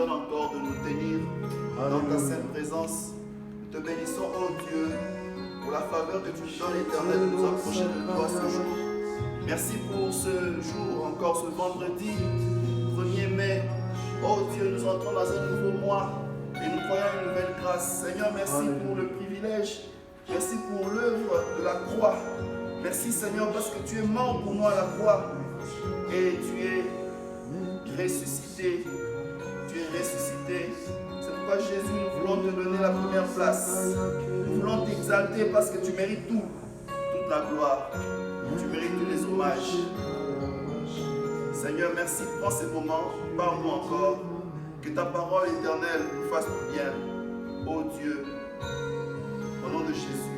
donnes encore de nous tenir dans ta sainte présence. Nous te bénissons, ô Dieu, pour la faveur que tu nous donnes, éternel, de nous approcher de toi ce jour. Merci pour ce jour, encore ce vendredi 1er mai. Oh Dieu, nous entrons dans un nouveau mois et nous croyons une nouvelle grâce. Seigneur, merci pour le privilège. Merci pour l'œuvre de la croix. Merci Seigneur parce que tu es mort pour nous à la croix et tu es ressuscité. Tu es ressuscité. C'est pourquoi Jésus, nous voulons te donner la première place. Nous voulons t'exalter parce que tu mérites tout, toute la gloire. Tu mérites tous les hommages. Seigneur, merci. Prends ces moments. Parle-nous encore. Que ta parole éternelle nous fasse du bien. Ô Dieu, au nom de Jésus,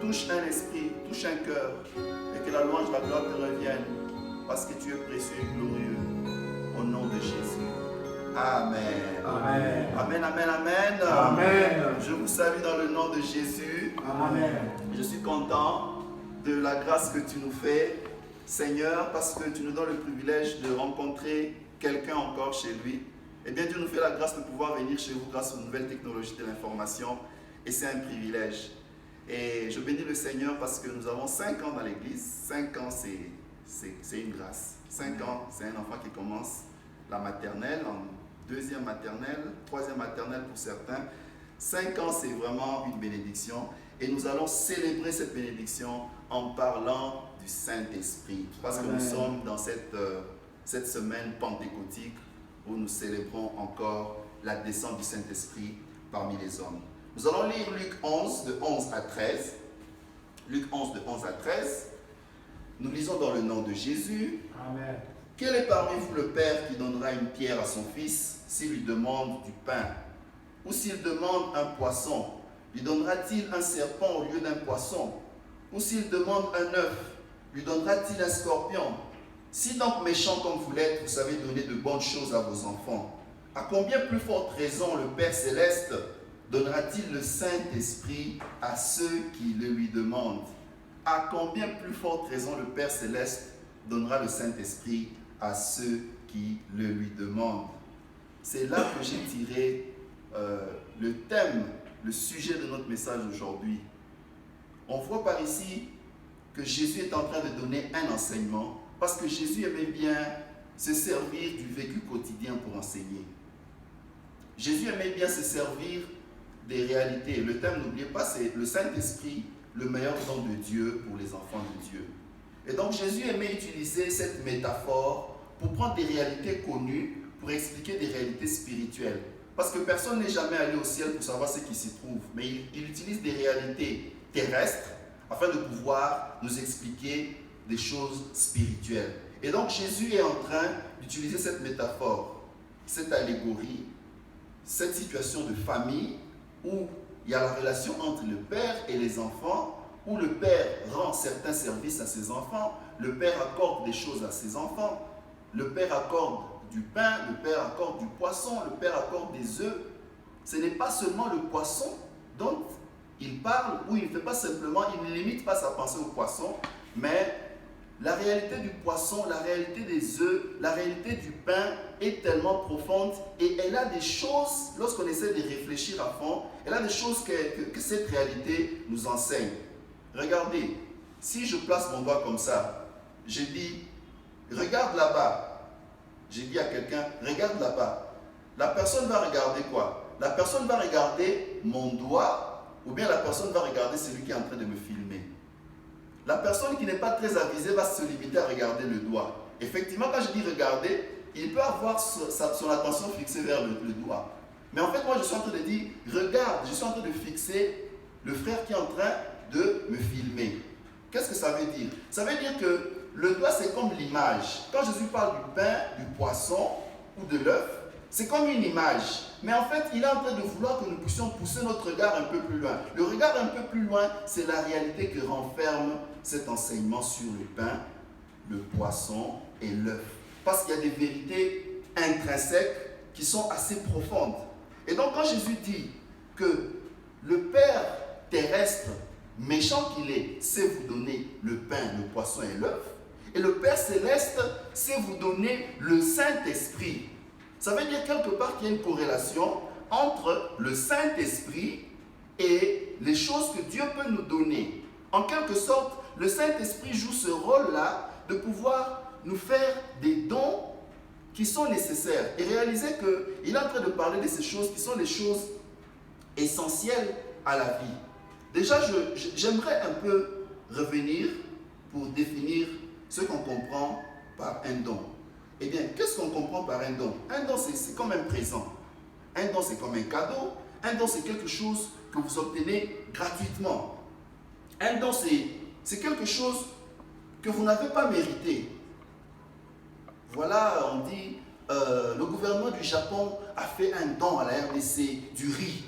touche un esprit, touche un cœur, et que la louange, la gloire te revienne, parce que tu es précieux et glorieux. Au nom de Jésus. Amen. Amen. Amen, amen, amen. Amen. Je vous salue dans le nom de Jésus. Amen. Je suis content de la grâce que tu nous fais, Seigneur, parce que tu nous donnes le privilège de rencontrer quelqu'un encore chez lui. Eh bien, Dieu nous fait la grâce de pouvoir venir chez vous grâce aux nouvelles technologies de l'information. Et c'est un privilège. Et je bénis le Seigneur parce que nous avons 5 ans dans l'église. 5 ans, c'est une grâce. 5 ans, c'est un enfant qui commence la maternelle, en 2e maternelle, 3e maternelle pour certains. 5 ans, c'est vraiment une bénédiction. Et nous allons célébrer cette bénédiction en parlant du Saint-Esprit. Parce que nous sommes dans cette semaine pentecôtique où nous célébrons encore la descente du Saint-Esprit parmi les hommes. Nous allons lire Luc 11, de 11 à 13. Luc 11, de 11 à 13. Nous lisons dans le nom de Jésus. Amen. Quel est parmi vous le père qui donnera une pierre à son fils s'il lui demande du pain? Ou s'il demande un poisson, lui donnera-t-il un serpent au lieu d'un poisson? Ou s'il demande un œuf, lui donnera-t-il un scorpion? Si donc méchant comme vous l'êtes, vous savez donner de bonnes choses à vos enfants, à combien plus forte raison le Père Céleste donnera-t-il le Saint-Esprit à ceux qui le lui demandent? À combien plus forte raison le Père Céleste donnera le Saint-Esprit à ceux qui le lui demandent? C'est là que j'ai tiré le thème, le sujet de notre message aujourd'hui. On voit par ici que Jésus est en train de donner un enseignement parce que Jésus aimait bien se servir du vécu quotidien pour enseigner. Jésus aimait bien se servir des réalités. Le thème, n'oubliez pas, c'est le Saint-Esprit, le meilleur don de Dieu pour les enfants de Dieu. Et donc Jésus aimait utiliser cette métaphore pour prendre des réalités connues, pour expliquer des réalités spirituelles. Parce que personne n'est jamais allé au ciel pour savoir ce qui s'y trouve. Mais il utilise des réalités terrestres afin de pouvoir nous expliquer des choses spirituelles. Et donc Jésus est en train d'utiliser cette métaphore, cette allégorie, cette situation de famille où il y a la relation entre le père et les enfants, où le père rend certains services à ses enfants, le père accorde des choses à ses enfants, le père accorde du pain, le père accorde du poisson, le père accorde des œufs. Ce n'est pas seulement le poisson dont il parle, ou il ne fait pas simplement, il ne limite pas sa pensée au poisson, mais la réalité du poisson, la réalité des œufs, la réalité du pain est tellement profonde et elle a des choses, lorsqu'on essaie de réfléchir à fond, elle a des choses que cette réalité nous enseigne. Regardez, si je place mon doigt comme ça, je dis, regarde là-bas. J'ai dit à quelqu'un, regarde là-bas. La personne va regarder quoi? La personne va regarder mon doigt ou bien la personne va regarder celui qui est en train de me filmer. La personne qui n'est pas très avisée va se limiter à regarder le doigt. Effectivement, quand je dis regarder, il peut avoir son attention fixée vers le doigt. Mais en fait, moi, je suis en train de dire, regarde, je suis en train de fixer le frère qui est en train de me filmer. Qu'est-ce que ça veut dire? Ça veut dire que le doigt, c'est comme l'image. Quand Jésus parle du pain, du poisson ou de l'œuf, c'est comme une image. Mais en fait, il est en train de vouloir que nous puissions pousser notre regard un peu plus loin. Le regard un peu plus loin, c'est la réalité que renferme cet enseignement sur le pain, le poisson et l'œuf. Parce qu'il y a des vérités intrinsèques qui sont assez profondes. Et donc, quand Jésus dit que le Père terrestre, méchant qu'il est, sait vous donner le pain, le poisson et l'œuf, et le Père céleste sait vous donner le Saint-Esprit. Ça veut dire quelque part qu'il y a une corrélation entre le Saint-Esprit et les choses que Dieu peut nous donner. En quelque sorte, le Saint-Esprit joue ce rôle-là de pouvoir nous faire des dons qui sont nécessaires. Et réaliser qu'il est en train de parler de ces choses qui sont les choses essentielles à la vie. Déjà, j'aimerais un peu revenir pour définir ce qu'on comprend par un don. Eh bien, qu'est-ce qu'on comprend par un don? Un don, c'est comme un présent. Un don, c'est comme un cadeau. Un don, c'est quelque chose que vous obtenez gratuitement. Un don, c'est quelque chose que vous n'avez pas mérité. Voilà, on dit, le gouvernement du Japon a fait un don à la RDC du riz.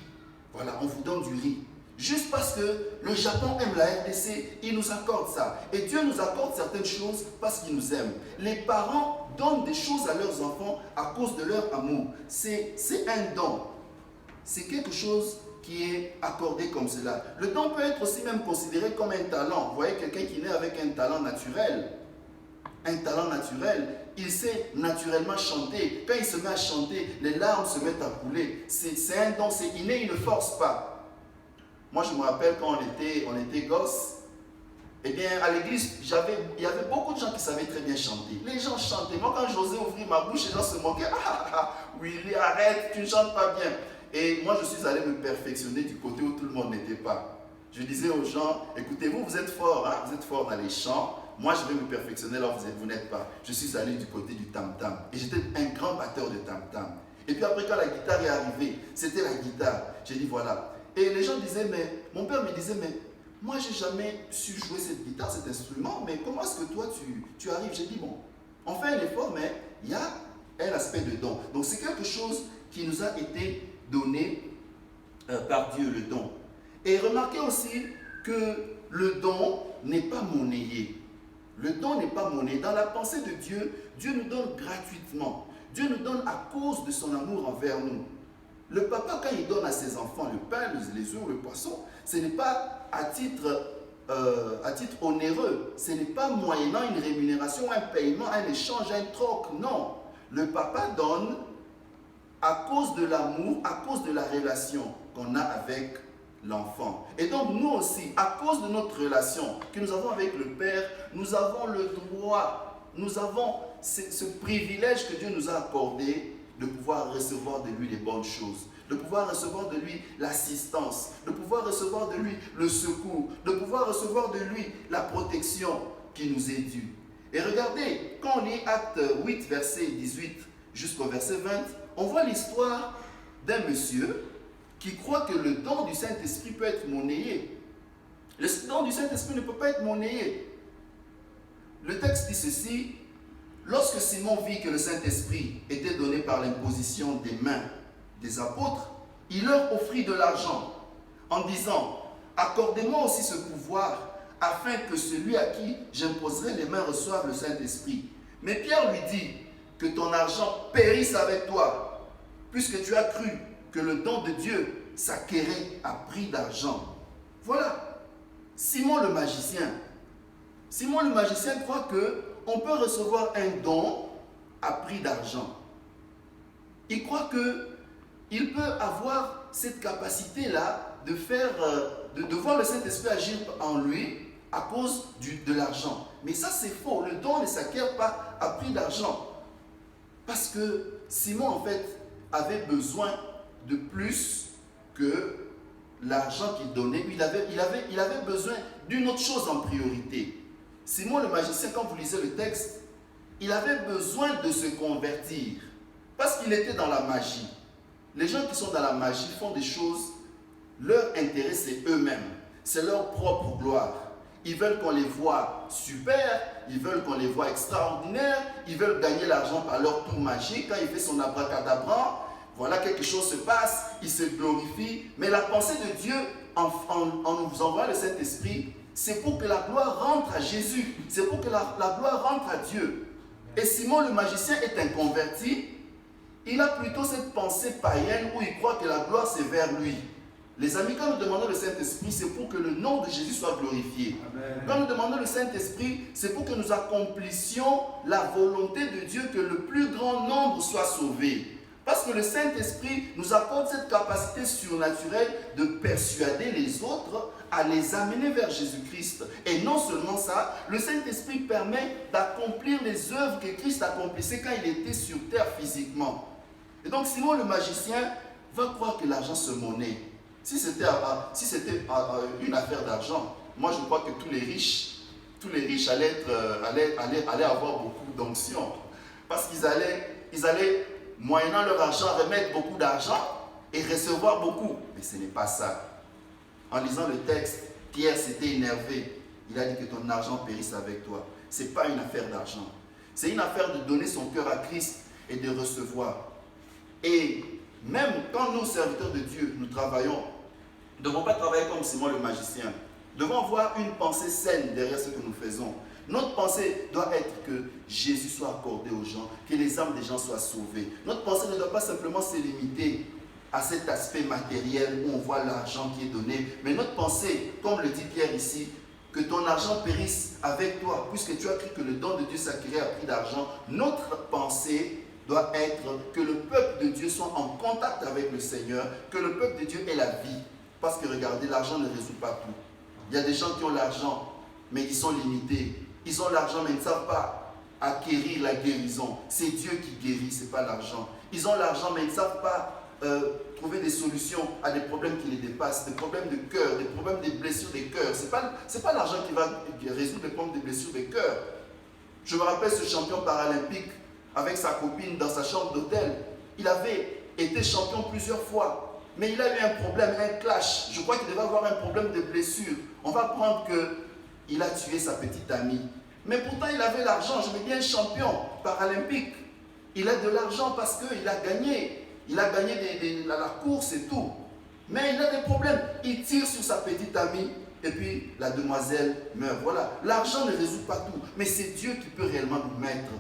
Voilà, on vous donne du riz. Juste parce que le Japon aime la RDC, il nous accorde ça. Et Dieu nous accorde certaines choses parce qu'il nous aime. Les parents donnent des choses à leurs enfants à cause de leur amour. C'est un don. C'est quelque chose qui est accordé comme cela. Le don peut être aussi même considéré comme un talent. Vous voyez quelqu'un qui naît avec un talent naturel. Un talent naturel. Il sait naturellement chanter. Quand il se met à chanter, les larmes se mettent à couler. C'est un don, c'est inné, il ne force pas. Moi, je me rappelle quand on était gosse, eh bien, à l'église, il y avait beaucoup de gens qui savaient très bien chanter. Les gens chantaient. Moi, quand j'osais ouvrir ma bouche, les gens se moquaient. Ah, Willy, arrête, tu ne chantes pas bien. Et moi, je suis allé me perfectionner du côté où tout le monde n'était pas. Je disais aux gens, écoutez-vous, vous êtes forts, hein? Vous êtes forts dans les chants. Moi, je vais me perfectionner là où vous n'êtes pas. Je suis allé du côté du tam-tam. Et j'étais un grand batteur de tam-tam. Et puis après, quand la guitare est arrivée, c'était la guitare. J'ai dit, voilà. Et les gens disaient, mais mon père me disait, mais moi, je n'ai jamais su jouer cette guitare, cet instrument, mais comment est-ce que toi, tu arrives? J'ai dit, bon, on fait un effort, mais il y a un aspect de don. Donc, c'est quelque chose qui nous a été donné par Dieu, le don. Et remarquez aussi que le don n'est pas monnayé. Le don n'est pas monnayé. Dans la pensée de Dieu, Dieu nous donne gratuitement. Dieu nous donne à cause de son amour envers nous. Le papa, quand il donne à ses enfants le pain, les œufs, le poisson, ce n'est pas à titre onéreux. Ce n'est pas moyennant une rémunération, un paiement, un échange, un troc. Non. Le papa donne à cause de l'amour, à cause de la relation qu'on a avec l'enfant. Et donc nous aussi, à cause de notre relation que nous avons avec le Père, nous avons le droit, nous avons ce privilège que Dieu nous a accordé de pouvoir recevoir de lui les bonnes choses, de pouvoir recevoir de lui l'assistance, de pouvoir recevoir de lui le secours, de pouvoir recevoir de lui la protection qui nous est due. Et regardez, quand on lit Acte 8, verset 18 jusqu'au verset 20, on voit l'histoire d'un monsieur qui croit que le don du Saint-Esprit peut être monnayé. Le don du Saint-Esprit ne peut pas être monnayé. Le texte dit ceci: lorsque Simon vit que le Saint-Esprit était donné par l'imposition des mains des apôtres, il leur offrit de l'argent en disant: accordez-moi aussi ce pouvoir afin que celui à qui j'imposerai les mains reçoive le Saint-Esprit. Mais Pierre lui dit: que ton argent périsse avec toi, puisque tu as cru que le don de Dieu s'acquérait à prix d'argent. Voilà, Simon le magicien. Simon le magicien croit qu'on peut recevoir un don à prix d'argent. Il croit qu'il peut avoir cette capacité-là de voir le Saint-Esprit agir en lui à cause de l'argent. Mais ça, c'est faux. Le don ne s'acquiert pas à prix d'argent. Parce que Simon, en fait, avait besoin de plus que l'argent qu'il donnait. Il avait besoin d'une autre chose en priorité. Simon le magicien, quand vous lisez le texte, il avait besoin de se convertir. Parce qu'il était dans la magie. Les gens qui sont dans la magie font des choses, leur intérêt c'est eux-mêmes. C'est leur propre gloire. Ils veulent qu'on les voit super, ils veulent qu'on les voit extraordinaires, ils veulent gagner l'argent par leur tour magique. Quand il fait son abracadabra, voilà, quelque chose se passe, il se glorifie. Mais la pensée de Dieu, en nous envoyant le Saint-Esprit, c'est pour que la gloire rentre à Jésus. C'est pour que la gloire rentre à Dieu. Et Simon le magicien est un converti. Il a plutôt cette pensée païenne où il croit que la gloire c'est vers lui. Les amis, quand nous demandons le Saint-Esprit, c'est pour que le nom de Jésus soit glorifié. Amen. Quand nous demandons le Saint-Esprit, c'est pour que nous accomplissions la volonté de Dieu, que le plus grand nombre soit sauvé. Parce que le Saint-Esprit nous accorde cette capacité surnaturelle de persuader les autres à les amener vers Jésus-Christ. Et non seulement ça, le Saint-Esprit permet d'accomplir les œuvres que Christ accomplissait quand il était sur terre physiquement. Et donc Simon le magicien va croire que l'argent se monnaie. Si c'était une affaire d'argent, moi je crois que tous les riches allaient avoir beaucoup d'onction. Parce qu'ils allaient, moyennant leur argent, remettre beaucoup d'argent et recevoir beaucoup. Mais ce n'est pas ça. En lisant le texte, Pierre s'était énervé. Il a dit que ton argent périsse avec toi. Ce n'est pas une affaire d'argent. C'est une affaire de donner son cœur à Christ et de recevoir. Et même quand nous, serviteurs de Dieu, nous travaillons, nous ne devons pas travailler comme Simon le magicien. Nous devons avoir une pensée saine derrière ce que nous faisons. Notre pensée doit être que Jésus soit accordé aux gens, que les âmes des gens soient sauvées. Notre pensée ne doit pas simplement se limiter à cet aspect matériel où on voit l'argent qui est donné. Mais notre pensée, comme le dit Pierre ici, que ton argent périsse avec toi, puisque tu as cru que le don de Dieu s'acquérait à prix d'argent. Notre pensée doit être que le peuple de Dieu soit en contact avec le Seigneur, que le peuple de Dieu ait la vie. Parce que regardez, l'argent ne résout pas tout. Il y a des gens qui ont l'argent, mais ils sont limités. Ils ont l'argent, mais ils ne savent pas acquérir la guérison. C'est Dieu qui guérit, ce n'est pas l'argent. Ils ont l'argent, mais ils ne savent pas trouver des solutions à des problèmes qui les dépassent, des problèmes de cœur, des problèmes des blessures des cœurs. Ce n'est pas l'argent qui va résoudre les problèmes des blessures des cœurs. Je me rappelle ce champion paralympique avec sa copine dans sa chambre d'hôtel. Il avait été champion plusieurs fois, mais il a eu un problème, un clash. Je crois qu'il devait avoir un problème de blessure. On va prendre qu'il a tué sa petite amie. Mais pourtant, il avait l'argent. Je me dis un champion paralympique. Il a de l'argent parce qu'il a gagné. Il a gagné la course et tout. Mais il a des problèmes. Il tire sur sa petite amie et puis la demoiselle meurt. Voilà. L'argent ne résout pas tout. Mais c'est Dieu qui peut réellement nous mettre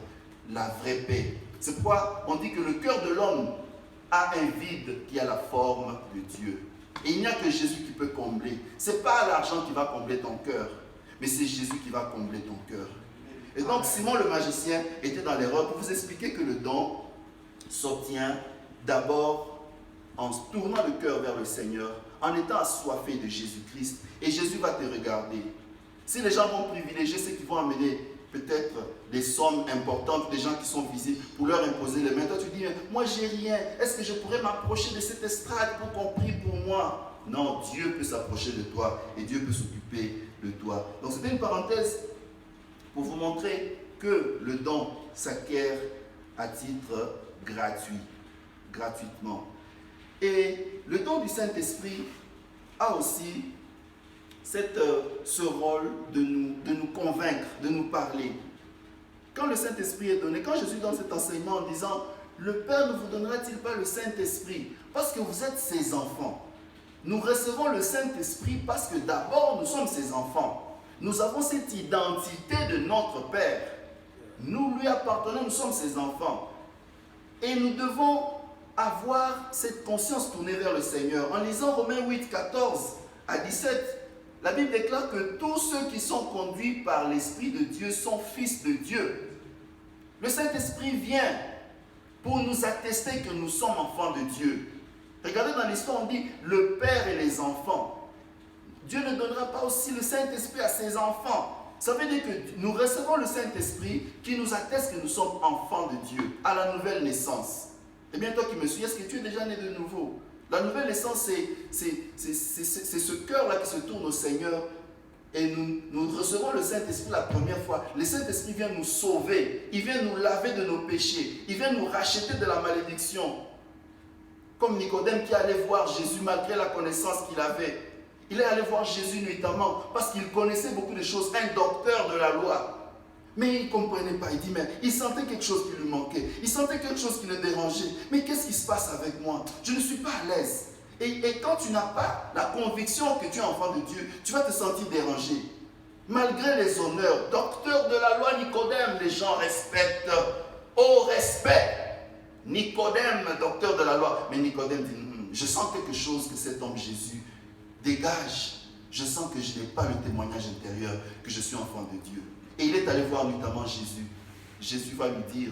la vraie paix. C'est pourquoi on dit que le cœur de l'homme a un vide qui a la forme de Dieu. Et il n'y a que Jésus qui peut combler. Ce n'est pas l'argent qui va combler ton cœur, mais c'est Jésus qui va combler ton cœur. Et donc Simon le magicien était dans l'erreur pour vous expliquer que le don s'obtient d'abord en tournant le cœur vers le Seigneur, en étant assoiffé de Jésus-Christ. Et Jésus va te regarder. Si les gens vont privilégier ceux qui vont amener peut-être des sommes importantes, des gens qui sont visibles, pour leur imposer les mains, toi tu dis, moi j'ai rien, est-ce que je pourrais m'approcher de cette estrade pour qu'on prie pour moi? Non, Dieu peut s'approcher de toi et Dieu peut s'occuper de toi. Donc c'était une parenthèse pour vous montrer que le don s'acquiert à titre gratuitement. Et le don du Saint-Esprit a aussi ce rôle de nous convaincre, de nous parler. Quand le Saint-Esprit est donné, quand Jésus donne cet enseignement en disant « Le Père ne vous donnera-t-il pas le Saint-Esprit parce que vous êtes ses enfants ?» Nous recevons le Saint-Esprit parce que d'abord nous sommes ses enfants. Nous avons cette identité de notre Père. Nous lui appartenons, nous sommes ses enfants. Et nous devons avoir cette conscience tournée vers le Seigneur. En lisant Romains 8, 14 à 17, la Bible déclare que tous ceux qui sont conduits par l'Esprit de Dieu sont fils de Dieu. Le Saint-Esprit vient pour nous attester que nous sommes enfants de Dieu. Regardez dans l'histoire, on dit le Père et les enfants. Dieu ne donnera pas aussi le Saint-Esprit à ses enfants. Ça veut dire que nous recevons le Saint-Esprit qui nous atteste que nous sommes enfants de Dieu à la nouvelle naissance. Eh bien, toi qui me suis, est-ce que tu es déjà né de nouveau? La nouvelle naissance, c'est ce cœur-là qui se tourne au Seigneur et nous recevons le Saint-Esprit la première fois. Le Saint-Esprit vient nous sauver, il vient nous laver de nos péchés, il vient nous racheter de la malédiction. Comme Nicodème qui allait voir Jésus malgré la connaissance qu'il avait. Il est allé voir Jésus nuitamment parce qu'il connaissait beaucoup de choses, un docteur de la loi. Mais il ne comprenait pas, il dit, mais il sentait quelque chose qui lui manquait, il sentait quelque chose qui le dérangeait. Mais qu'est-ce qui se passe avec moi? Je ne suis pas à l'aise. Et quand tu n'as pas la conviction que tu es enfant de Dieu, tu vas te sentir dérangé. Malgré les honneurs, docteur de la loi Nicodème, les gens respectent, au respect. Nicodème, docteur de la loi. Mais Nicodème dit, je sens quelque chose que cet homme Jésus dégage. Je sens que je n'ai pas le témoignage intérieur que je suis enfant de Dieu. Et il est allé voir notamment Jésus. Jésus va lui dire,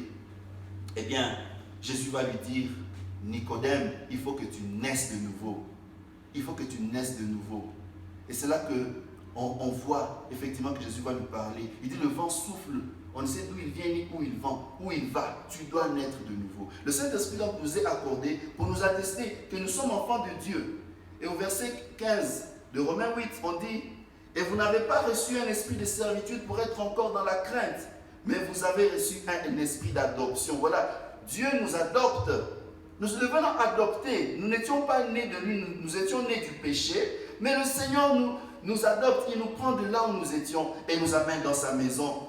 Nicodème, il faut que tu naisses de nouveau. Il faut que tu naisses de nouveau. Et c'est là qu'on voit effectivement que Jésus va nous parler. Il dit le vent souffle, on ne sait d'où il vient ni où il va. Tu dois naître de nouveau. Le Saint-Esprit donc nous est accordé pour nous attester que nous sommes enfants de Dieu. Et au verset 15 de Romains 8, on dit « Et vous n'avez pas reçu un esprit de servitude pour être encore dans la crainte, mais vous avez reçu un esprit d'adoption. » Voilà, Dieu nous adopte. Nous devenons adoptés. Nous n'étions pas nés de lui, nous étions nés du péché, mais le Seigneur nous adopte, il nous prend de là où nous étions et nous amène dans sa maison.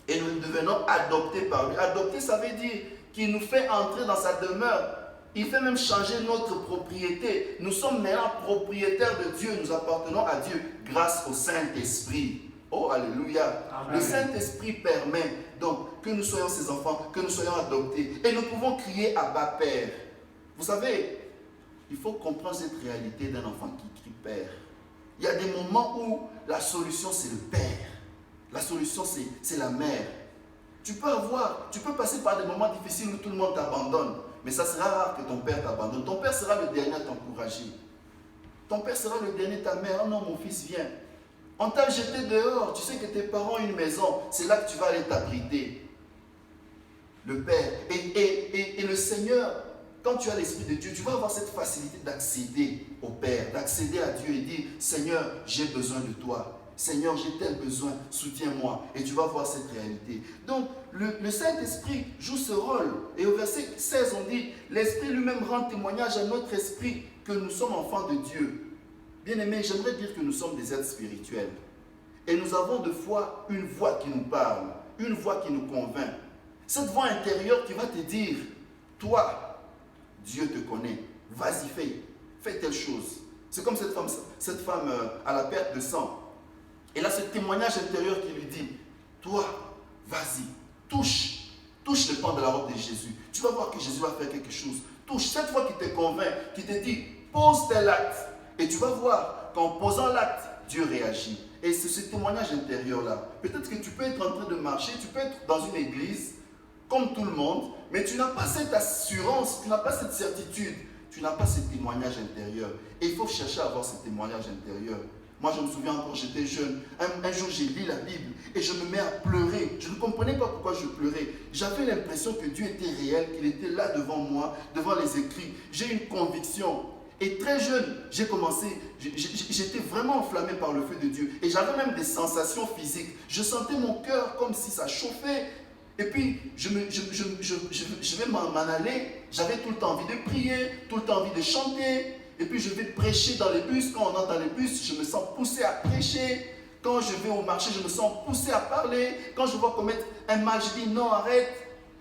Et nous devenons adoptés par lui. Adopter, ça veut dire qu'il nous fait entrer dans sa demeure. Il fait même changer notre propriété. Nous sommes maintenant propriétaires de Dieu. Nous appartenons à Dieu grâce au Saint-Esprit. Oh, alléluia. Amen. Le Saint-Esprit permet donc que nous soyons ses enfants, que nous soyons adoptés. Et nous pouvons crier Abba Père. Vous savez, il faut comprendre cette réalité d'un enfant qui crie Père. Il y a des moments où la solution c'est le Père. La solution c'est la mère. Tu peux passer par des moments difficiles où tout le monde t'abandonne. Mais ça sera rare que ton père t'abandonne. Ton père sera le dernier à t'encourager. Ton père sera le dernier, ta mère. Oh non, mon fils, viens. On t'a jeté dehors. Tu sais que tes parents ont une maison. C'est là que tu vas aller t'abriter. Le Père. Et le Seigneur, quand tu as l'Esprit de Dieu, tu vas avoir cette facilité d'accéder au Père, d'accéder à Dieu et dire, Seigneur, j'ai besoin de toi. Seigneur, j'ai tel besoin, soutiens-moi. Et tu vas voir cette réalité. Donc, le Saint-Esprit joue ce rôle. Et au verset 16, on dit, l'Esprit lui-même rend témoignage à notre esprit que nous sommes enfants de Dieu. Bien-aimés, j'aimerais dire que nous sommes des êtres spirituels. Et nous avons de fois une voix qui nous parle, une voix qui nous convainc. Cette voix intérieure qui va te dire, toi, Dieu te connaît, vas-y, fais telle chose. C'est comme cette femme à la perte de sang. Et là, ce témoignage intérieur qui lui dit, toi, vas-y, touche le pan de la robe de Jésus. Tu vas voir que Jésus va faire quelque chose. Touche, cette fois qui te convainc, qui te dit, pose tel acte. Et tu vas voir qu'en posant l'acte, Dieu réagit. Et c'est ce témoignage intérieur-là. Peut-être que tu peux être en train de marcher, tu peux être dans une église, comme tout le monde, mais tu n'as pas cette assurance, tu n'as pas cette certitude, tu n'as pas ce témoignage intérieur. Et il faut chercher à avoir ce témoignage intérieur. Moi, je me souviens quand j'étais jeune, un jour j'ai lu la Bible et je me mets à pleurer. Je ne comprenais pas pourquoi je pleurais. J'avais l'impression que Dieu était réel, qu'il était là devant moi, devant les écrits. J'ai une conviction. Et très jeune, j'ai commencé, j'étais vraiment enflammé par le feu de Dieu. Et j'avais même des sensations physiques. Je sentais mon cœur comme si ça chauffait. Et puis, je vais m'en aller. J'avais tout le temps envie de prier, tout le temps envie de chanter. Et puis, je vais prêcher dans les bus. Quand on entre dans les bus, je me sens poussé à prêcher. Quand je vais au marché, je me sens poussé à parler. Quand je vois commettre un mal, je dis non, arrête.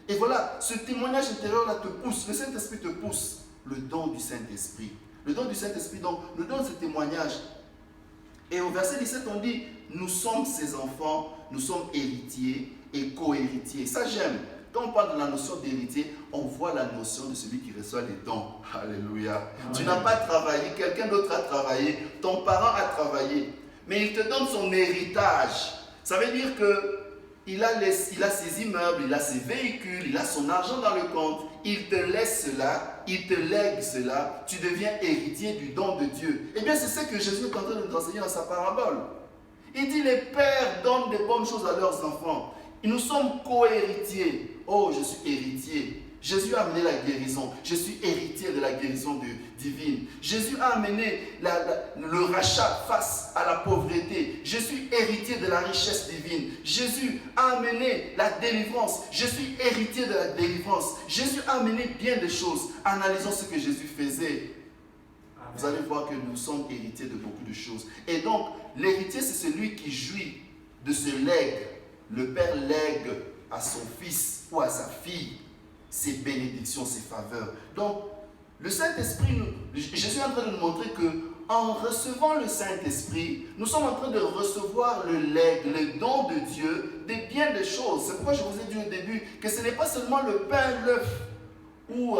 Et voilà, ce témoignage intérieur-là te pousse. Le Saint-Esprit te pousse. Le don du Saint-Esprit. Le don du Saint-Esprit, donc, nous donne ce témoignage. Et au verset 17, on dit, nous sommes ses enfants, nous sommes héritiers et co-héritiers. Ça, j'aime. Quand on parle de la notion d'héritier, on voit la notion de celui qui reçoit les dons. Alléluia. Amen. Tu n'as pas travaillé, quelqu'un d'autre a travaillé, ton parent a travaillé, mais il te donne son héritage. Ça veut dire que il a ses immeubles, il a ses véhicules, il a son argent dans le compte. Il te laisse cela, il te lègue cela. Tu deviens héritier du don de Dieu. Eh bien, c'est ce que Jésus est en train de nous enseigner dans sa parabole. Il dit, les pères donnent des bonnes choses à leurs enfants. Et nous sommes co-héritiers. Oh, je suis héritier. Jésus a amené la guérison. Je suis héritier de la guérison divine. Jésus a amené le rachat face à la pauvreté. Je suis héritier de la richesse divine. Jésus a amené la délivrance. Je suis héritier de la délivrance. Jésus a amené bien des choses. Analysons ce que Jésus faisait. Amen. Vous allez voir que nous sommes héritiers de beaucoup de choses. Et donc, l'héritier, c'est celui qui jouit de ce legs. Le Père lègue à son fils ou à sa fille ses bénédictions, ses faveurs. Donc, le Saint-Esprit, Jésus est en train de nous montrer qu'en recevant le Saint-Esprit, nous sommes en train de recevoir le legs, le don de Dieu, des bien des choses. C'est pourquoi je vous ai dit au début que ce n'est pas seulement le pain, l'œuf ou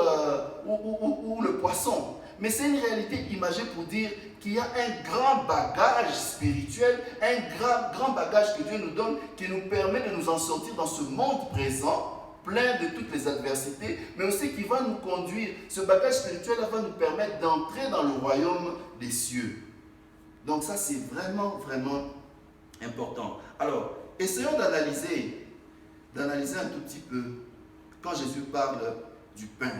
le poisson, mais c'est une réalité imagée pour dire qu'il y a un grand bagage spirituel, un grand bagage que Dieu nous donne qui nous permet de nous en sortir dans ce monde présent plein de toutes les adversités, mais aussi qui va nous conduire, ce bagage spirituel va nous permettre d'entrer dans le royaume des cieux. Donc ça, c'est vraiment, vraiment important. Alors, essayons d'analyser un tout petit peu, quand Jésus parle du pain,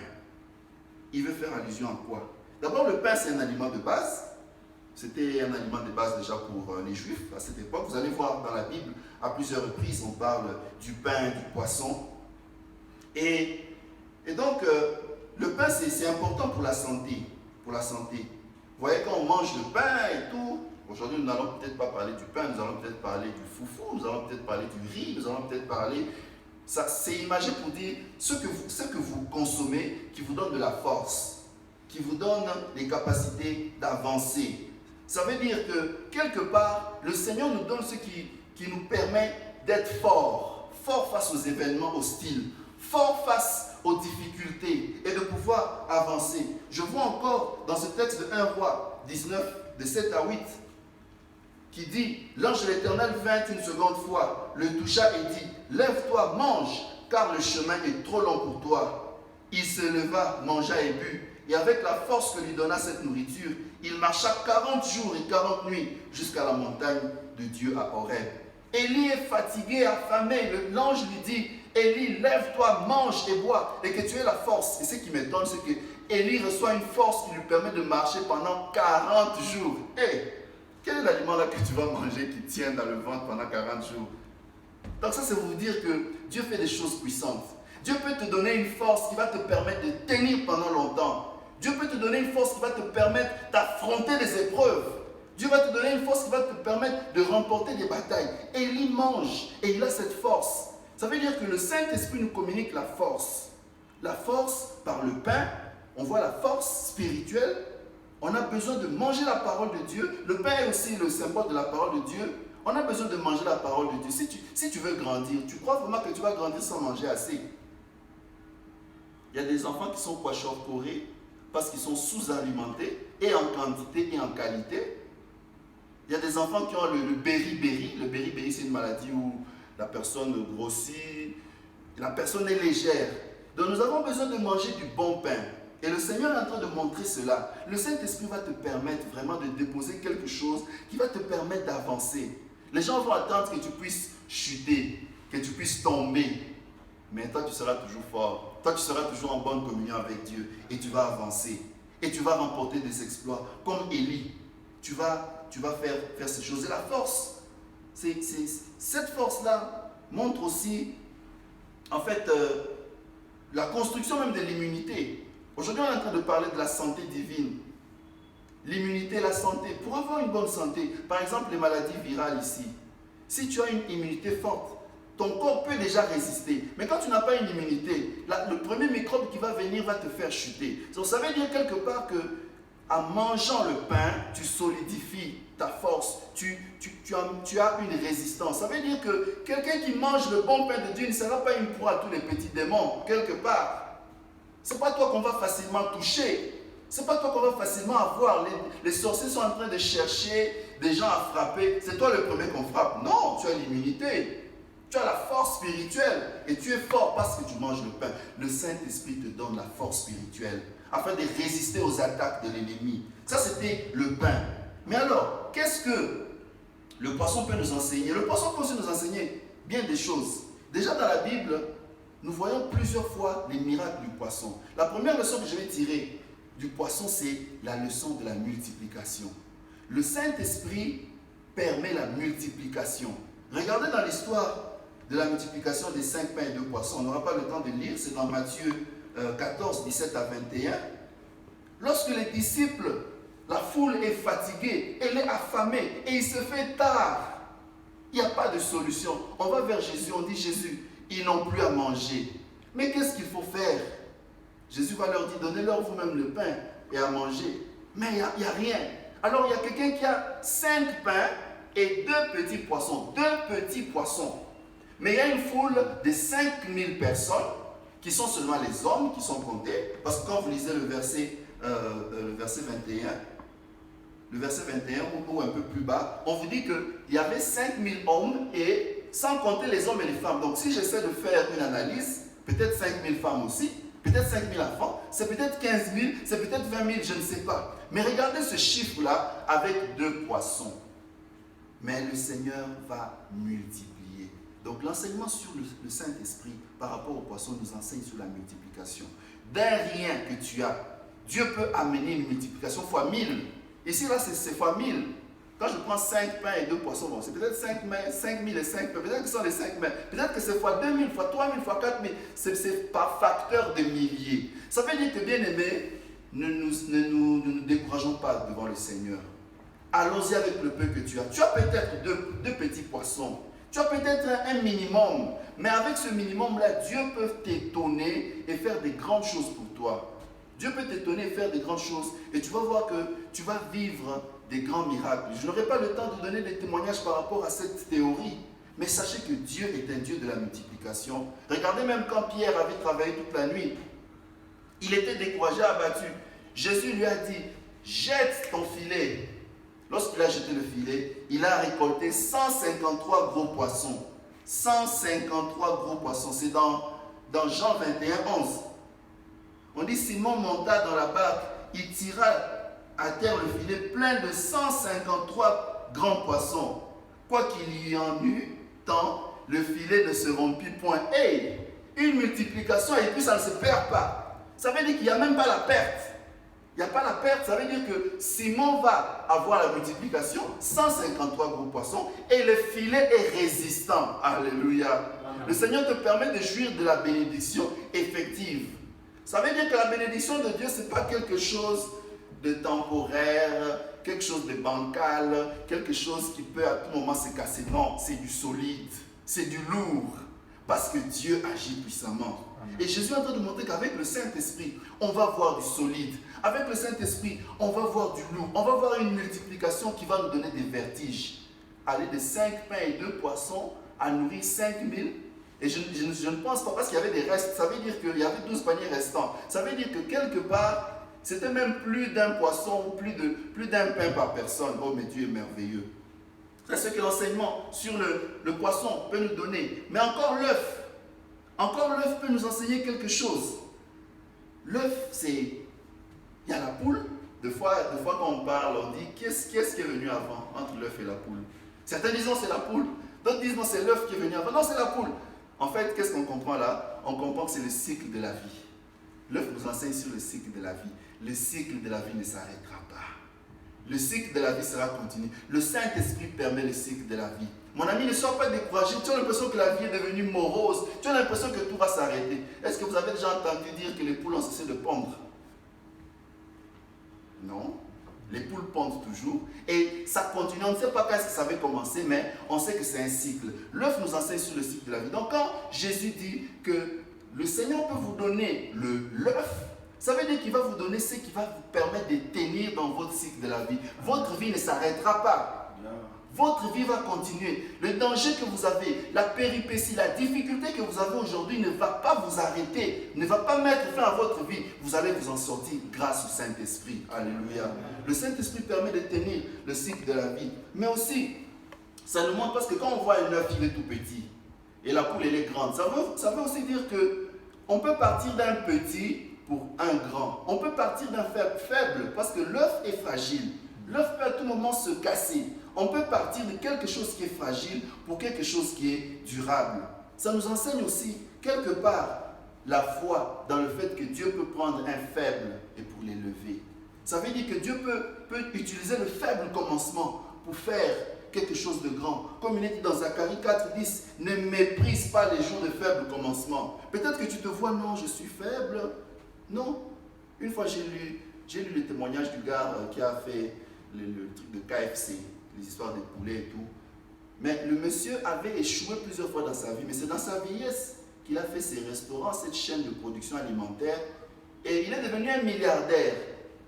il veut faire allusion à quoi? D'abord, le pain, c'est un aliment de base. C'était un aliment de base déjà pour les Juifs à cette époque. Vous allez voir dans la Bible, à plusieurs reprises, on parle du pain, du poisson. Et donc, le pain, c'est important pour la santé. Pour la santé. Vous voyez, quand on mange le pain et tout, aujourd'hui, nous n'allons peut-être pas parler du pain, nous allons peut-être parler du foufou, nous allons peut-être parler du riz, nous allons peut-être parler... Ça, c'est imagé pour dire ce que vous consommez qui vous donne de la force, qui vous donne les capacités d'avancer. Ça veut dire que, quelque part, le Seigneur nous donne ce qui nous permet d'être forts, forts face aux événements hostiles, forts face aux difficultés et de pouvoir avancer. Je vois encore dans ce texte de 1 Roi 19, de 7 à 8, qui dit, l'ange de l'Éternel vint une seconde fois, le toucha et dit, lève-toi, mange, car le chemin est trop long pour toi. Il se leva, mangea et but, et avec la force que lui donna cette nourriture, il marcha 40 jours et 40 nuits jusqu'à la montagne de Dieu à Horeb. Élie est fatigué, affamé. L'ange lui dit, Élie, lève-toi, mange et bois, et que tu aies la force. Et ce qui m'étonne, c'est que Élie reçoit une force qui lui permet de marcher pendant 40 jours. Hey, quel est l'aliment là que tu vas manger qui tient dans le ventre pendant 40 jours? Donc ça, c'est pour vous dire que Dieu fait des choses puissantes. Dieu peut te donner une force qui va te permettre de tenir pendant longtemps. Dieu peut te donner une force qui va te permettre d'affronter des épreuves. Dieu va te donner une force qui va te permettre de remporter des batailles. Et il y mange et il a cette force. Ça veut dire que le Saint-Esprit nous communique la force. La force par le pain, on voit la force spirituelle. On a besoin de manger la parole de Dieu. Le pain est aussi le symbole de la parole de Dieu. On a besoin de manger la parole de Dieu. Si tu veux grandir, tu crois vraiment que tu vas grandir sans manger assez? Il y a des enfants qui sont kwashiorkorés parce qu'ils sont sous-alimentés, et en quantité et en qualité. Il y a des enfants qui ont le beriberi. Le beriberi, c'est une maladie où la personne grossit, la personne est légère. Donc nous avons besoin de manger du bon pain. Et le Seigneur est en train de montrer cela. Le Saint-Esprit va te permettre vraiment de déposer quelque chose qui va te permettre d'avancer. Les gens vont attendre que tu puisses chuter, que tu puisses tomber. Mais toi, tu seras toujours fort. Toi, tu seras toujours en bonne communion avec Dieu. Et tu vas avancer. Et tu vas remporter des exploits. Comme Élie. Tu vas faire ces choses. Et la force, cette force-là montre aussi, en fait, la construction même de l'immunité. Aujourd'hui, on est en train de parler de la santé divine. L'immunité, la santé. Pour avoir une bonne santé, par exemple, les maladies virales ici. Si tu as une immunité forte, ton corps peut déjà résister. Mais quand tu n'as pas une immunité, le premier microbe qui va venir va te faire chuter. Donc, ça veut dire quelque part que en mangeant le pain, tu solidifies ta force. Tu as une résistance. Ça veut dire que quelqu'un qui mange le bon pain de Dieu ne sera pas une proie à tous les petits démons, quelque part. Ce n'est pas toi qu'on va facilement toucher. Ce n'est pas toi qu'on va facilement avoir. Les sorciers sont en train de chercher des gens à frapper. C'est toi le premier qu'on frappe. Non, tu as l'immunité. Tu as la force spirituelle et tu es fort parce que tu manges le pain. Le Saint-Esprit te donne la force spirituelle afin de résister aux attaques de l'ennemi. Ça, c'était le pain. Mais alors, qu'est-ce que le poisson peut nous enseigner? Le poisson peut aussi nous enseigner bien des choses. Déjà dans la Bible, nous voyons plusieurs fois les miracles du poisson. La première leçon que je vais tirer du poisson, c'est la leçon de la multiplication. Le Saint-Esprit permet la multiplication. Regardez dans l'histoire de la multiplication des 5 pains et 2 poissons. On n'aura pas le temps de lire, c'est dans Matthieu 14, 17 à 21. Lorsque les disciples, la foule est fatiguée, elle est affamée et il se fait tard. Il n'y a pas de solution. On va vers Jésus, on dit Jésus, ils n'ont plus à manger. Mais qu'est-ce qu'il faut faire? Jésus va leur dire, donnez-leur vous-même le pain et à manger. Mais il n'y a rien. Alors il y a quelqu'un qui a 5 pains et 2 petits poissons. 2 petits poissons. Mais il y a une foule de 5000 personnes qui sont seulement les hommes qui sont comptés. Parce que quand vous lisez le verset 21, ou un peu plus bas, on vous dit qu'il y avait 5000 hommes et sans compter les hommes et les femmes. Donc si j'essaie de faire une analyse, peut-être 5 000 femmes aussi, peut-être 5 000 enfants, c'est peut-être 15 000, c'est peut-être 20 000, je ne sais pas. Mais regardez ce chiffre-là avec 2 poissons. Mais le Seigneur va multiplier. Donc l'enseignement sur le Saint-Esprit par rapport aux poissons nous enseigne sur la multiplication. D'un rien que tu as, Dieu peut amener une multiplication fois 1000. Ici, là, c'est fois 1000. Quand je prends 5 pains et 2 poissons, bon, c'est peut-être 5 000 et 5 pains, peut-être que ce sont les 5 mains, peut-être que c'est fois 2000, fois 3000, fois 4000, c'est par facteur de milliers. Ça veut dire que, bien aimé, ne nous décourageons pas devant le Seigneur. Allons-y avec le peu que tu as. Tu as peut-être deux petits poissons, tu as peut-être un minimum, mais avec ce minimum-là, Dieu peut t'étonner et faire des grandes choses pour toi. Dieu peut t'étonner et faire des grandes choses, et tu vas voir que tu vas vivre des grands miracles. Je n'aurai pas le temps de donner des témoignages par rapport à cette théorie, mais sachez que Dieu est un Dieu de la multiplication. Regardez même quand Pierre avait travaillé toute la nuit, il était découragé, abattu. Jésus lui a dit, jette ton filet. Lorsqu'il a jeté le filet, il a récolté 153 gros poissons. 153 gros poissons. C'est dans Jean 21, 11. On dit, Simon monta dans la barque, il tira à terre le filet plein de 153 grands poissons. Quoi qu'il y en eût tant, le filet ne se rompit point. Hey, une multiplication et puis ça ne se perd pas. Ça veut dire qu'il n'y a même pas la perte. Il n'y a pas la perte, ça veut dire que Simon va avoir la multiplication, 153 gros poissons, et le filet est résistant. Alléluia. Le Seigneur te permet de jouir de la bénédiction effective. Ça veut dire que la bénédiction de Dieu, ce n'est pas quelque chose de temporaire, quelque chose de bancal, quelque chose qui peut à tout moment se casser. Non, c'est du solide, c'est du lourd, parce que Dieu agit puissamment. Amen. Et Jésus est en train de montrer qu'avec le Saint-Esprit, on va voir du solide. Avec le Saint-Esprit, on va voir du lourd. On va voir une multiplication qui va nous donner des vertiges. Aller de 5 pains et 2 poissons à nourrir 5 000. Et je ne pense pas, parce qu'il y avait des restes. Ça veut dire qu'il y avait 12 paniers restants. Ça veut dire que quelque part, c'était même plus d'un poisson, plus d'un pain par personne. Oh, mais Dieu est merveilleux. C'est ce que l'enseignement sur le poisson peut nous donner. Mais encore l'œuf. Encore l'œuf peut nous enseigner quelque chose. L'œuf, c'est... Il y a la poule. Deux fois quand on parle, on dit qu'est-ce qui est venu avant entre l'œuf et la poule. Certains disent non, c'est la poule. D'autres disent non, c'est l'œuf qui est venu avant. Non, c'est la poule. En fait, qu'est-ce qu'on comprend là? On comprend que c'est le cycle de la vie. L'œuf nous enseigne sur le cycle de la vie. Le cycle de la vie ne s'arrêtera pas. Le cycle de la vie sera continu. Le Saint-Esprit permet le cycle de la vie. Mon ami, ne sois pas découragé. Tu as l'impression que la vie est devenue morose. Tu as l'impression que tout va s'arrêter. Est-ce que vous avez déjà entendu dire que les poules ont cessé de pondre? Non. Les poules pondent toujours. Et ça continue. On ne sait pas quand est-ce que ça va commencer, mais on sait que c'est un cycle. L'œuf nous enseigne sur le cycle de la vie. Donc quand Jésus dit que le Seigneur peut vous donner l'œuf, ça veut dire qu'il va vous donner ce qui va vous permettre de tenir dans votre cycle de la vie. Votre vie ne s'arrêtera pas. Votre vie va continuer. Le danger que vous avez, la péripétie, la difficulté que vous avez aujourd'hui ne va pas vous arrêter, ne va pas mettre fin à votre vie. Vous allez vous en sortir grâce au Saint-Esprit. Alléluia. Le Saint-Esprit permet de tenir le cycle de la vie. Mais aussi, ça nous montre parce que quand on voit un œuf, il est tout petit. Et la poule, elle est grande. Ça veut aussi dire qu'on peut partir d'un petit pour un grand. On peut partir d'un faible parce que l'œuf est fragile. L'œuf peut à tout moment se casser. On peut partir de quelque chose qui est fragile pour quelque chose qui est durable. Ça nous enseigne aussi, quelque part, la foi dans le fait que Dieu peut prendre un faible et pour l'élever. Ça veut dire que Dieu peut utiliser le faible commencement pour faire quelque chose de grand. Comme il est dit dans Zacharie 4:10, ne méprise pas les jours de faible commencement. Peut-être que tu te vois, non, je suis faible. Non. Une fois, j'ai lu le témoignage du gars qui a fait le truc de KFC, les histoires des poulets et tout. Mais le monsieur avait échoué plusieurs fois dans sa vie, mais c'est dans sa vieillesse qu'il a fait ses restaurants, cette chaîne de production alimentaire, et il est devenu un milliardaire.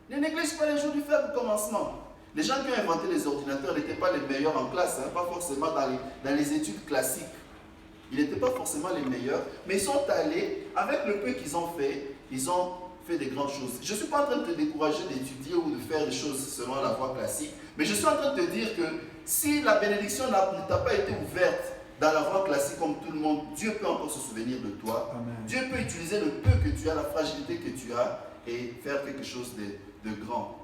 Ne néglige pas les jours du faible commencement. Les gens qui ont inventé les ordinateurs n'étaient pas les meilleurs en classe, hein, pas forcément dans les études classiques. Ils n'étaient pas forcément les meilleurs, mais ils sont allés, avec le peu qu'ils ont fait, ils ont fait des grandes choses. Je ne suis pas en train de te décourager d'étudier ou de faire des choses selon la voie classique, mais je suis en train de te dire que si la bénédiction ne t'a pas été ouverte, dans la voie classique comme tout le monde, Dieu peut encore se souvenir de toi. Amen. Dieu peut utiliser le peu que tu as, la fragilité que tu as et faire quelque chose de grand.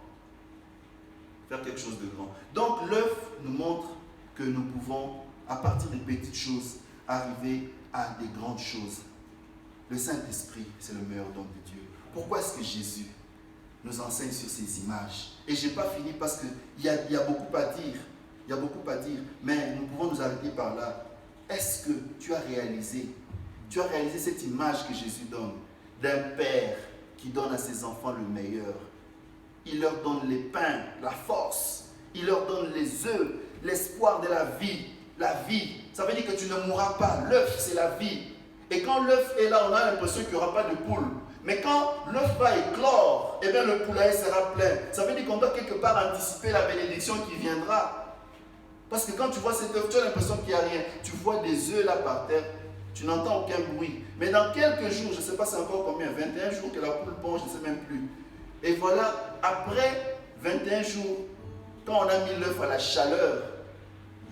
Faire quelque chose de grand. Donc l'œuvre nous montre que nous pouvons, à partir des petites choses, arriver à des grandes choses. Le Saint-Esprit, c'est le meilleur don de Dieu. Pourquoi est-ce que Jésus nous enseigne sur ces images? Et je n'ai pas fini parce qu'il y a beaucoup à dire. Il y a beaucoup à dire, mais nous pouvons nous arrêter par là. Est-ce que tu as réalisé cette image que Jésus donne d'un père qui donne à ses enfants le meilleur? Il leur donne les pains, la force. Il leur donne les œufs, l'espoir de la vie. La vie, ça veut dire que tu ne mourras pas. L'œuf, c'est la vie. Et quand l'œuf est là, on a l'impression qu'il n'y aura pas de poule. Mais quand l'œuf va éclore, eh bien le poulailler sera plein. Ça veut dire qu'on doit quelque part anticiper la bénédiction qui viendra. Parce que quand tu vois cet œuf, tu as l'impression qu'il n'y a rien. Tu vois des œufs là par terre, tu n'entends aucun bruit. Mais dans quelques jours, je ne sais pas c'est encore combien, 21 jours que la poule pond, je ne sais même plus. Et voilà, après 21 jours, quand on a mis l'œuf à la chaleur,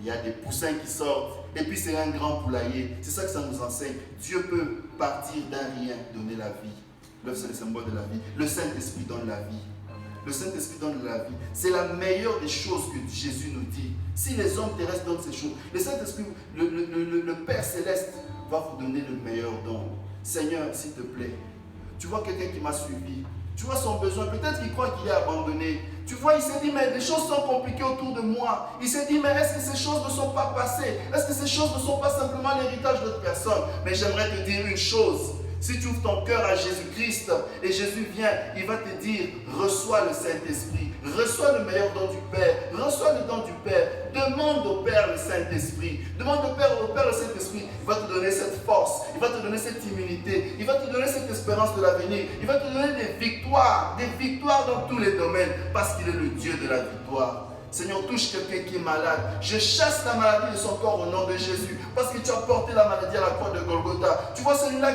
il y a des poussins qui sortent. Et puis c'est un grand poulailler. C'est ça que ça nous enseigne. Dieu peut partir d'un rien, donner la vie. L'œuf, c'est le symbole de la vie. Le Saint-Esprit donne la vie. Le Saint-Esprit donne la vie. C'est la meilleure des choses que Jésus nous dit. Si les hommes terrestres donnent ces choses, le Saint-Esprit, le Père Céleste va vous donner le meilleur don. Seigneur, s'il te plaît, tu vois quelqu'un qui m'a suivi. Tu vois son besoin. Peut-être qu'il croit qu'il est abandonné. Tu vois, il s'est dit, mais les choses sont compliquées autour de moi. Il s'est dit, mais est-ce que ces choses ne sont pas passées? Est-ce que ces choses ne sont pas simplement l'héritage d'autres personnes? Mais j'aimerais te dire une chose. Si tu ouvres ton cœur à Jésus-Christ et Jésus vient, il va te dire, reçois le Saint-Esprit, reçois le meilleur don du Père, reçois le don du Père, demande au Père le Saint-Esprit, demande au Père le Saint-Esprit, il va te donner cette force, il va te donner cette immunité, il va te donner cette espérance de l'avenir, il va te donner des victoires dans tous les domaines, parce qu'il est le Dieu de la victoire. Seigneur, touche quelqu'un qui est malade. Je chasse la maladie de son corps au nom de Jésus. Parce que tu as porté la maladie à la croix de Golgotha. Tu vois celui-là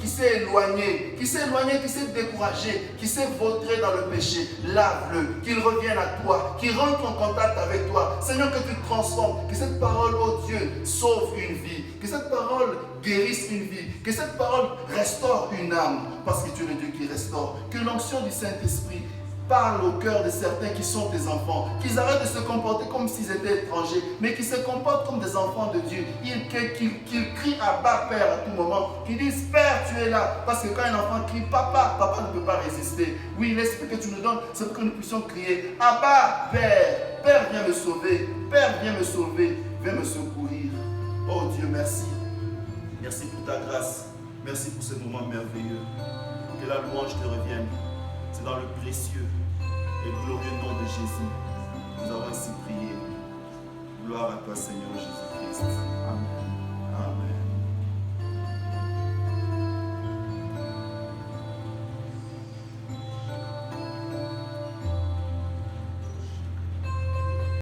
qui s'est éloigné, qui s'est découragé, qui s'est vautré dans le péché. Lave-le, qu'il revienne à toi, qu'il rentre en contact avec toi. Seigneur, que tu te transformes, que cette parole, oh Dieu, sauve une vie. Que cette parole guérisse une vie. Que cette parole restaure une âme. Parce que tu es le Dieu qui restaure. Que l'onction du Saint-Esprit parle au cœur de certains qui sont tes enfants, qu'ils arrêtent de se comporter comme s'ils étaient étrangers, mais qu'ils se comportent comme des enfants de Dieu, qu'ils crient à bas Père à tout moment, qu'ils disent Père tu es là, parce que quand un enfant crie Papa, Papa ne peut pas résister. Oui, l'esprit que tu nous donnes, c'est pour que nous puissions crier Abba Père, Père viens me sauver, Père viens me sauver, viens me secourir. Oh Dieu, merci. Merci pour ta grâce, merci pour ce moment merveilleux. Que la louange te revienne. C'est dans le précieux et glorieux nom de Jésus. Nous avons ainsi prié. Gloire à toi, Seigneur Jésus-Christ. Amen.